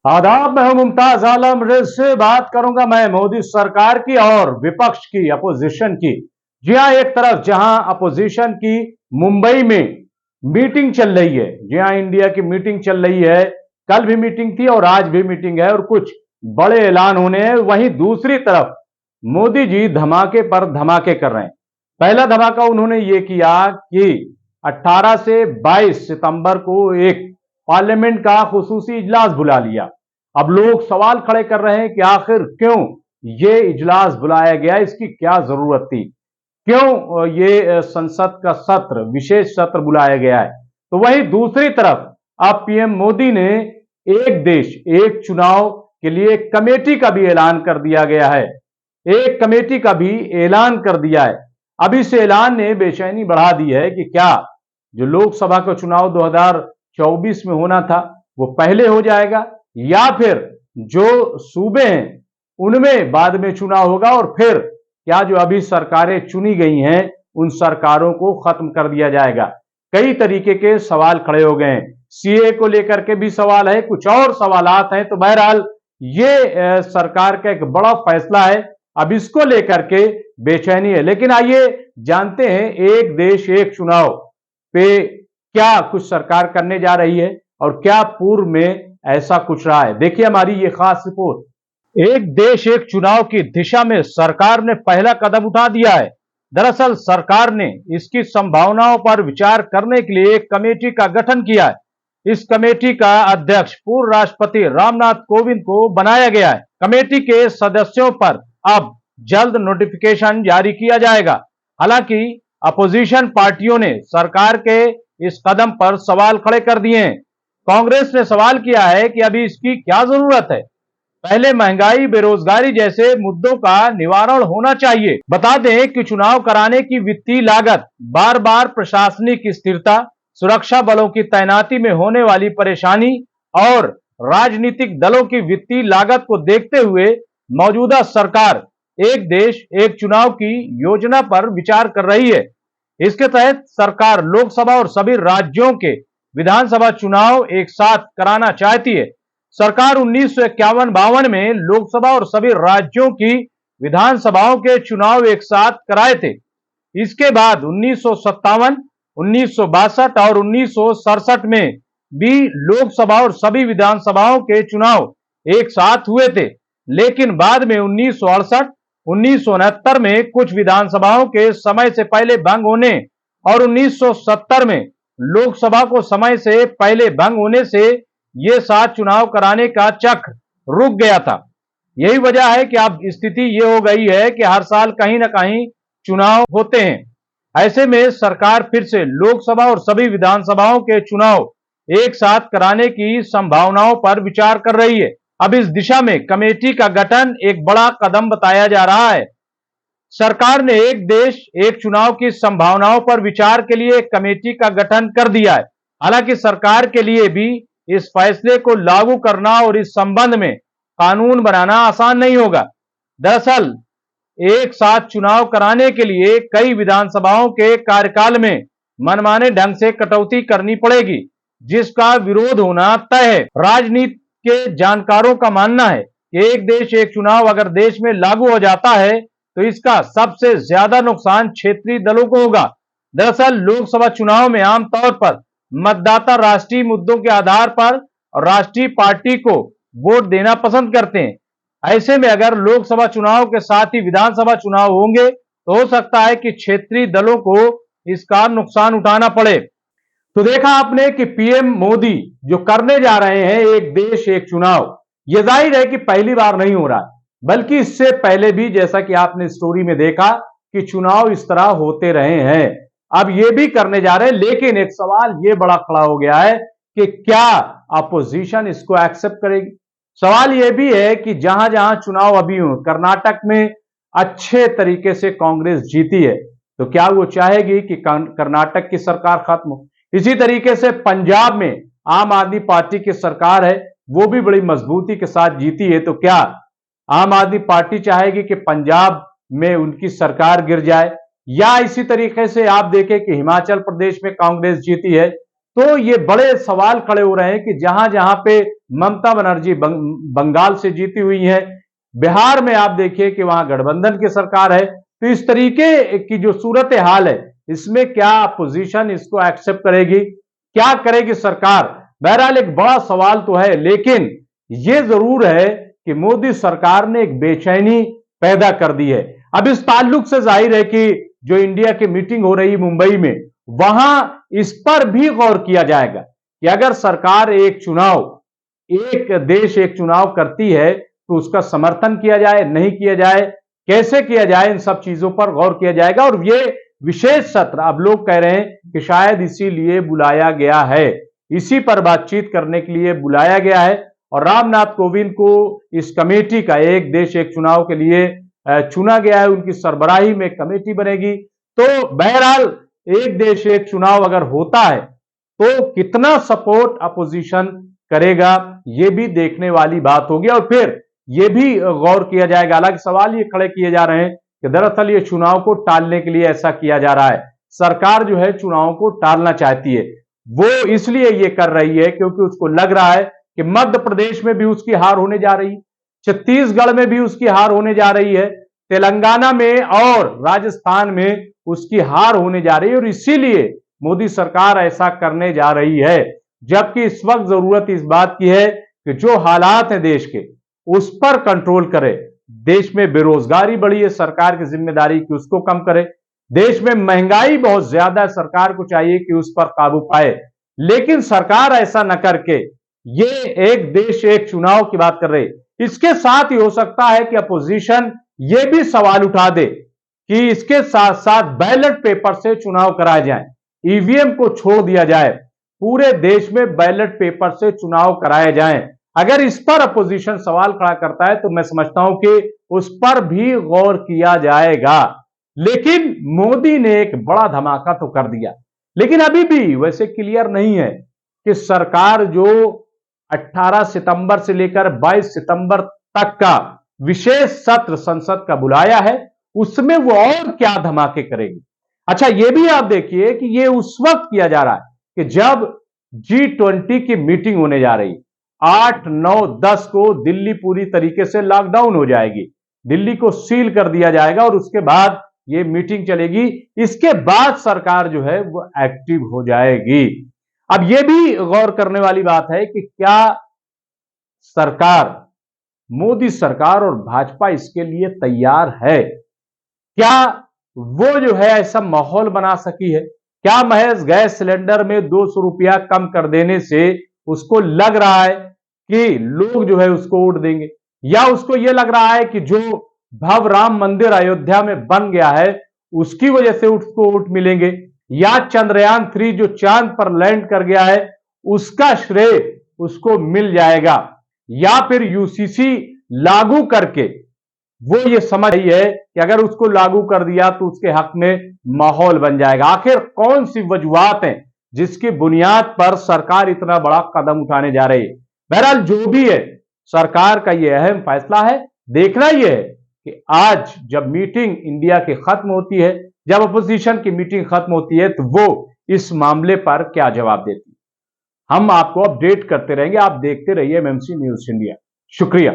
आदाब, मैं हूं मुमताज आलम। से बात करूंगा मैं मोदी सरकार की और विपक्ष की, अपोजिशन की। जी हां, एक तरफ जहां अपोजिशन की मुंबई में मीटिंग चल रही है, जी हां, इंडिया की मीटिंग चल रही है। कल भी मीटिंग थी और आज भी मीटिंग है और कुछ बड़े ऐलान होने हैं। वहीं दूसरी तरफ मोदी जी धमाके पर धमाके कर रहे हैं। पहला धमाका उन्होंने ये किया कि 18 से 22 सितंबर को एक पार्लियामेंट का खुसूसी इजलास बुला लिया। अब लोग सवाल खड़े कर रहे हैं कि आखिर क्यों ये इजलास बुलाया गया, इसकी क्या जरूरत थी, क्यों ये संसद का सत्र, विशेष सत्र बुलाया गया है। तो वहीं दूसरी तरफ अब पीएम मोदी ने एक देश एक चुनाव के लिए कमेटी का भी ऐलान कर दिया गया है। एक कमेटी का भी ऐलान कर दिया है। अब इस ऐलान ने बेचैनी बढ़ा दी है कि क्या जो लोकसभा का चुनाव 2024 में होना था वो पहले हो जाएगा, या फिर जो सूबे हैं उनमें बाद में चुनाव होगा और फिर क्या जो अभी सरकारें चुनी गई हैं उन सरकारों को खत्म कर दिया जाएगा। कई तरीके के सवाल खड़े हो गए हैं। सीए को लेकर के भी सवाल है, कुछ और सवालात हैं। तो बहरहाल ये सरकार का एक बड़ा फैसला है। अब इसको लेकर के बेचैनी है। लेकिन आइए जानते हैं एक देश एक चुनाव पे क्या कुछ सरकार करने जा रही है और क्या पूर्व में ऐसा कुछ रहा है। देखिए हमारी ये खास रिपोर्ट। एक देश एक चुनाव की दिशा में सरकार ने पहला कदम उठा दिया है। दरअसल सरकार ने इसकी संभावनाओं पर विचार करने के लिए एक कमेटी का गठन किया है। इस कमेटी का अध्यक्ष पूर्व राष्ट्रपति रामनाथ कोविंद को बनाया गया है। कमेटी के सदस्यों पर अब जल्द नोटिफिकेशन जारी किया जाएगा। हालांकि अपोजिशन पार्टियों ने सरकार के इस कदम पर सवाल खड़े कर दिए हैं। कांग्रेस ने सवाल किया है कि अभी इसकी क्या जरूरत है। पहले महंगाई, बेरोजगारी जैसे मुद्दों का निवारण होना चाहिए। बता दें कि चुनाव कराने की वित्तीय लागत, बार बार प्रशासनिक स्थिरता, सुरक्षा बलों की तैनाती में होने वाली परेशानी और राजनीतिक दलों की वित्तीय लागत को देखते हुए मौजूदा सरकार एक देश एक चुनाव की योजना पर विचार कर रही है। इसके तहत सरकार लोकसभा और सभी राज्यों के विधानसभा चुनाव एक साथ कराना चाहती है। सरकार 1951-52 में लोकसभा और सभी राज्यों की विधानसभाओं के चुनाव एक साथ कराए थे। इसके बाद 1957, 1962 और 1967 में भी लोकसभा और सभी विधानसभाओं के चुनाव एक साथ हुए थे। लेकिन बाद में 1968, 1969 में कुछ विधानसभाओं के समय से पहले भंग होने और 1970 में लोकसभा को समय से पहले भंग होने से ये 7 चुनाव कराने का चक्र रुक गया था। यही वजह है कि अब स्थिति ये हो गई है कि हर साल कहीं ना कहीं चुनाव होते हैं। ऐसे में सरकार फिर से लोकसभा और सभी विधानसभाओं के चुनाव एक साथ कराने की संभावनाओं पर विचार कर रही है। अब इस दिशा में कमेटी का गठन एक बड़ा कदम बताया जा रहा है। सरकार ने एक देश एक चुनाव की संभावनाओं पर विचार के लिए एक कमेटी का गठन कर दिया है। हालांकि सरकार के लिए भी इस फैसले को लागू करना और इस संबंध में कानून बनाना आसान नहीं होगा। दरअसल एक साथ चुनाव कराने के लिए कई विधानसभाओं के कार्यकाल में मनमाने ढंग से कटौती करनी पड़ेगी, जिसका विरोध होना तय है। राजनीति के जानकारों का मानना है कि एक देश एक चुनाव अगर देश में लागू हो जाता है तो इसका सबसे ज्यादा नुकसान क्षेत्रीय दलों को होगा। दरअसल लोकसभा चुनाव में आमतौर पर मतदाता राष्ट्रीय मुद्दों के आधार पर राष्ट्रीय पार्टी को वोट देना पसंद करते हैं। ऐसे में अगर लोकसभा चुनाव के साथ ही विधानसभा चुनाव होंगे तो हो सकता है कि क्षेत्रीय दलों को इसका नुकसान उठाना पड़े। तो देखा आपने कि पीएम मोदी जो करने जा रहे हैं एक देश एक चुनाव, यह जाहिर है कि पहली बार नहीं हो रहा, बल्कि इससे पहले भी जैसा कि आपने स्टोरी में देखा कि चुनाव इस तरह होते रहे हैं। अब ये भी करने जा रहे हैं। लेकिन एक सवाल ये बड़ा खड़ा हो गया है कि क्या अपोजिशन इसको एक्सेप्ट करेगी। सवाल यह भी है कि जहां जहां चुनाव अभी हो, कर्नाटक में अच्छे तरीके से कांग्रेस जीती है, तो क्या वो चाहेगी कि कर्नाटक की सरकार खत्म हो। इसी तरीके से पंजाब में आम आदमी पार्टी की सरकार है, वो भी बड़ी मजबूती के साथ जीती है, तो क्या आम आदमी पार्टी चाहेगी कि पंजाब में उनकी सरकार गिर जाए। या इसी तरीके से आप देखें कि हिमाचल प्रदेश में कांग्रेस जीती है। तो ये बड़े सवाल खड़े हो रहे हैं कि जहां जहां पे ममता बनर्जी बंगाल से जीती हुई है, बिहार में आप देखिए कि वहां गठबंधन की सरकार है। तो इस तरीके की जो सूरत हाल है, इसमें क्या अपोजिशन इसको एक्सेप्ट करेगी, क्या करेगी सरकार? बहरहाल एक बड़ा सवाल तो है, लेकिन यह जरूर है कि मोदी सरकार ने एक बेचैनी पैदा कर दी है। अब इस ताल्लुक से जाहिर है कि जो इंडिया की मीटिंग हो रही मुंबई में, वहां इस पर भी गौर किया जाएगा कि अगर सरकार एक देश एक चुनाव करती है तो उसका समर्थन किया जाए, नहीं किया जाए, कैसे किया जाए, इन सब चीजों पर गौर किया जाएगा। और ये विशेष सत्र अब लोग कह रहे हैं कि शायद इसीलिए बुलाया गया है, इसी पर बातचीत करने के लिए बुलाया गया है। और रामनाथ कोविंद को इस कमेटी का, एक देश एक चुनाव के लिए चुना गया है, उनकी सरबराही में कमेटी बनेगी। तो बहरहाल एक देश एक चुनाव अगर होता है तो कितना सपोर्ट अपोजिशन करेगा, यह भी देखने वाली बात होगी। और फिर यह भी गौर किया जाएगा, हालांकि सवाल ये खड़े किए जा रहे हैं कि दरअसल ये चुनाव को टालने के लिए ऐसा किया जा रहा है। सरकार जो है चुनाव को टालना चाहती है, वो इसलिए ये कर रही है क्योंकि उसको लग रहा है कि मध्य प्रदेश में भी उसकी हार होने जा रही है, छत्तीसगढ़ में भी उसकी हार होने जा रही है, तेलंगाना में और राजस्थान में उसकी हार होने जा रही है। और इसीलिए मोदी सरकार ऐसा करने जा रही है, जबकि इस वक्त जरूरत इस बात की है कि जो हालात हैं देश के, उस पर कंट्रोल करे। देश में बेरोजगारी बढ़ी है, सरकार की जिम्मेदारी कि उसको कम करे। देश में महंगाई बहुत ज्यादा है, सरकार को चाहिए कि उस पर काबू पाए। लेकिन सरकार ऐसा न करके ये एक देश एक चुनाव की बात कर रही। इसके साथ ही हो सकता है कि अपोजिशन ये भी सवाल उठा दे कि इसके साथ साथ बैलेट पेपर से चुनाव कराए जाए, ईवीएम को छोड़ दिया जाए, पूरे देश में बैलेट पेपर से चुनाव कराए जाएं। अगर इस पर अपोजिशन सवाल खड़ा करता है तो मैं समझता हूं कि उस पर भी गौर किया जाएगा। लेकिन मोदी ने एक बड़ा धमाका तो कर दिया, लेकिन अभी भी वैसे क्लियर नहीं है कि सरकार जो 18 सितंबर से लेकर 22 सितंबर तक का विशेष सत्र संसद का बुलाया है, उसमें वो और क्या धमाके करेगी। अच्छा, ये भी आप देखिए कि ये उस वक्त किया जा रहा है कि जब G20 की मीटिंग होने जा रही, 8, 9, 10 को दिल्ली पूरी तरीके से लॉकडाउन हो जाएगी, दिल्ली को सील कर दिया जाएगा और उसके बाद ये मीटिंग चलेगी। इसके बाद सरकार जो है वो एक्टिव हो जाएगी। अब ये भी गौर करने वाली बात है कि क्या सरकार, मोदी सरकार और भाजपा इसके लिए तैयार है? क्या वो जो है ऐसा माहौल बना सकी है? क्या महज गैस सिलेंडर में 200 रुपया कम कर देने से उसको लग रहा है कि लोग जो है उसको वोट देंगे, या उसको यह लग रहा है कि जो भव्य राम मंदिर अयोध्या में बन गया है उसकी वजह से उसको वोट मिलेंगे, या चंद्रयान 3 जो चांद पर लैंड कर गया है उसका श्रेय उसको मिल जाएगा, या फिर यूसीसी लागू करके वो ये समझ रही है कि अगर उसको लागू कर दिया तो उसके हक में माहौल बन जाएगा। आखिर कौन सी वजूहात हैं जिसकी बुनियाद पर सरकार इतना बड़ा कदम उठाने जा रही है? बहरहाल जो भी है, सरकार का यह अहम फैसला है। देखना यह है कि आज जब मीटिंग इंडिया की खत्म होती है, जब अपोजिशन की मीटिंग खत्म होती है, तो वो इस मामले पर क्या जवाब देती है। हम आपको अपडेट करते रहेंगे, आप देखते रहिए एमएमसी न्यूज इंडिया। शुक्रिया।